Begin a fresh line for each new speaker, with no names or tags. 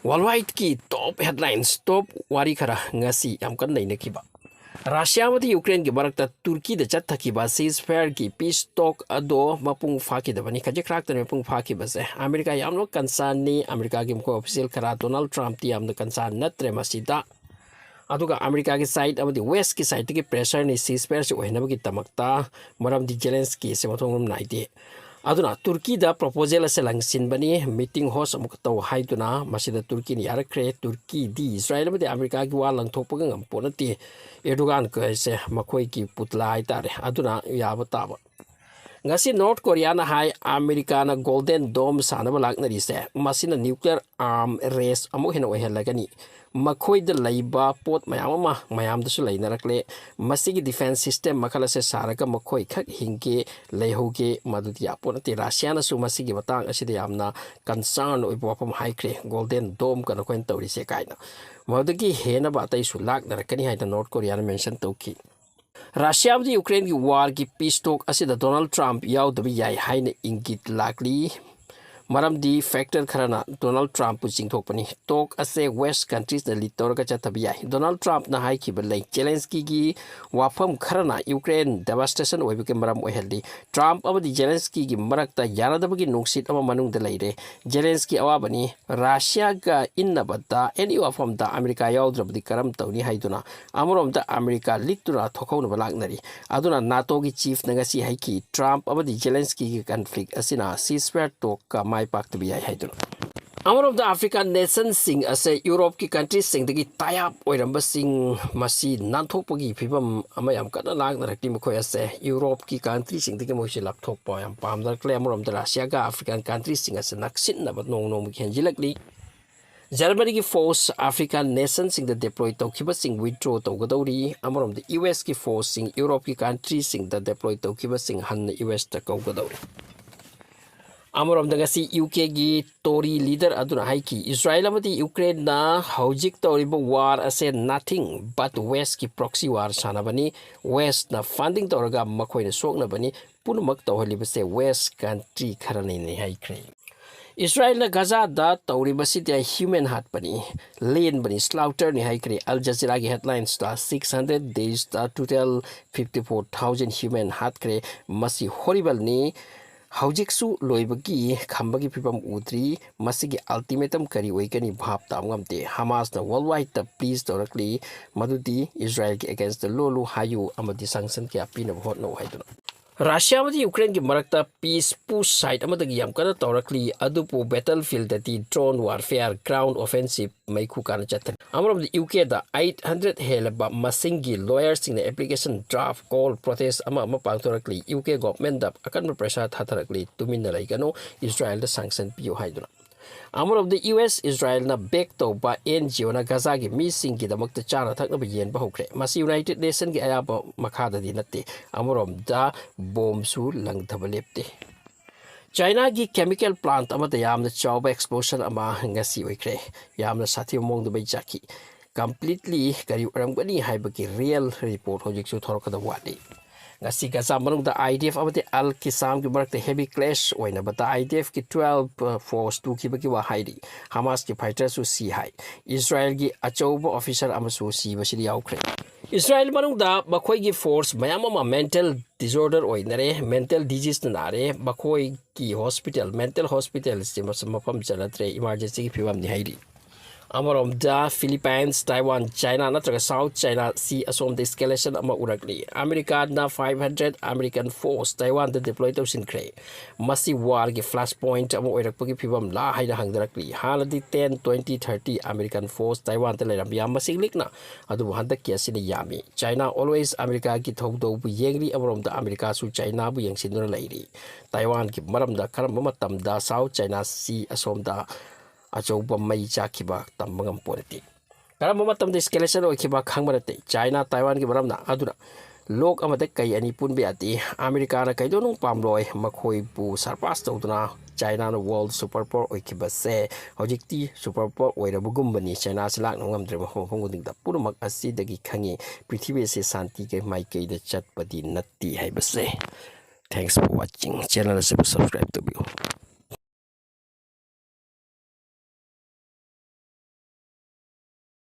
Worldwide की top headlines top wari khara ngasi yam kan nei nakiba Russia mati Ukraine ki barakta Turkey de chat thakiba ceasefire ki peace talk ado mapung phaki da bani kaje krak tan mapung phaki base America yamno concern ni America ki ko official khara Donald Trump ti yamno concern natre masida aduga America ki side amadi west ki side ki pressure ni ceasefire se ohina ki tamakta maram di Zelensky se mathong naide aduna Turkey da proposal ase langsin bani meeting host amuk taw haiduna masida Turkey ni arakre Turkey di Israel made America ki wa langthok ngam ponati Erdogan ko se makhoi ki putla aitare aduna yaba taba ngasi North Korea na hai America na Golden Dome sanaba laknari se masina nuclear arm race amuk hena ohelagani makhoi da laiba pot mayam da su lainarakle masigi defense system makala se saraka makhoi khak hingke leihoge madudi aponati Russia na su masigi batang asida yamna concern oibopam haikre Golden Dome kana koin tawri se kaina madagi hena batai su lak narakani haida North Korea na mention tawki Russia with Ukraine ki war ki peace talk asida Donald Trump yaw dabi yai haina ingit lakli maram di factor kharana Donald Trump pu jingthok pani talk ase west countries na litor ka chatabiya Donald Trump na hai ki belai Zelensky gi wafam kharana Ukraine devastation oibe ke maram oheldi Trump amadi Zelensky gi marakta yanadabagi nungsit ama manung da leire Zelensky awabani Russia ga innabata any wafam da America yawdrabdi karam tawni haiduna amorom da America littura thokhauna balaknari aduna NATO gi chief nagasi haiki Trump amadi Zelensky gi conflict asina ceasefire talk ka mai pak to be haiduna amor of the African nations sing as a Europe ki countries sing the tie up oiramba sing masi nanthokpagi phibam amayam kana lag narakti mkhoi ase Europe ki countries sing the moisi lapthok pa yam pamdar kle amor of the Russia ga African countries sing as naksin na bat nong nong khenjilakli Germany ki force African nations sing the deploy to khiba sing withdraw to godori amor of the US ki force sing Europe ki countries sing the deploy to khiba sing han US ta ko godori Amorom dagasi UK gi Tory leader aduna haiki Israel amati Ukraine na hojik toribo war ase nothing but West ki proxy war sanabani West na funding toraga makhoi na sokna bani punumak tawhali se West country kharani ne haikre Israel na Gaza da tori basi dia human heart bani lane bani slaughter ni haikre Al Jazeera gi headlines ta 600 days ta total 54,000 human heart kre masi horrible ni Haujiksu loibagi khambagi pipam utri masigi ultimatum kari oikani bhap tamngamte Hamas na worldwide the peace directly madudi Israel against the lolu hayu amadi sanction ki apina hot no haiduna Russia amadi Ukraine ki marakta peace push side amadagi yam kana directly adupu battlefield the drone warfare ground offensive maiku kana chatan amram the UK da 800 helaba masingi lawyers in the application draft call protest ama pangtorakli UK government da akan pressure thatharakli tuminna laigano Israel da sanction piu haiduna Amor of the US Israel na back to ba NGO na Gaza gi missing gi damak ta chana thak na yen ba hokre mas United Nation gi aya ba makhada di natte amor of da bomb su lang thabalepte China gi chemical plant ama da yam na chawba explosion ama ngasi oikre yam na sathi mong da bai jaki completely kari rangani haiba ki real report hojik su thorka da wadi ngasi Gaza manung da IDF amate Al Qissam ki barak heavy clash oina bata IDF ki 12 force tu ki baki wa haidi Hamas ki fighter su si hai Israel gi achauba officer amasu si basili yaukre Israel manung da bakhoi gi force mayam ma mental disorder oinare mental disease nare bakhoi ki hospital mental hospital se mapam chanatre emergency ki phibam ni haidi Amorom da Philippines, Taiwan, China, natraga South China Sea asom the escalation ama urakli. America na 500 American force Taiwan the deploy to sinkre. Masi war gi flashpoint ama oirakpagi phibam la haida hangdarakli. Haladi 10, 20, 30 American force Taiwan the leram yam masiglik na. Adu handak ki asini yami. China always America ki thogdo bu yengri amorom da America su China bu yangsinura lairi. Taiwan ki maram da karam matam da South China Sea asom da achauba mai chakiba tambangam porati karam matam de escalation oikhiba khangmarate China Taiwan ki baramna aduna lok amate kai ani punbe ati America na kai donung pamloi makhoi bu surpass tawduna China na world superpower oikhiba se hojikti superpower oirabugum bani China silak ngamdre mahonguding da purumak asi dagi khangi prithvi se santi ke mai kai da chatpadi natti haibase thanks for watching channel subscribe to you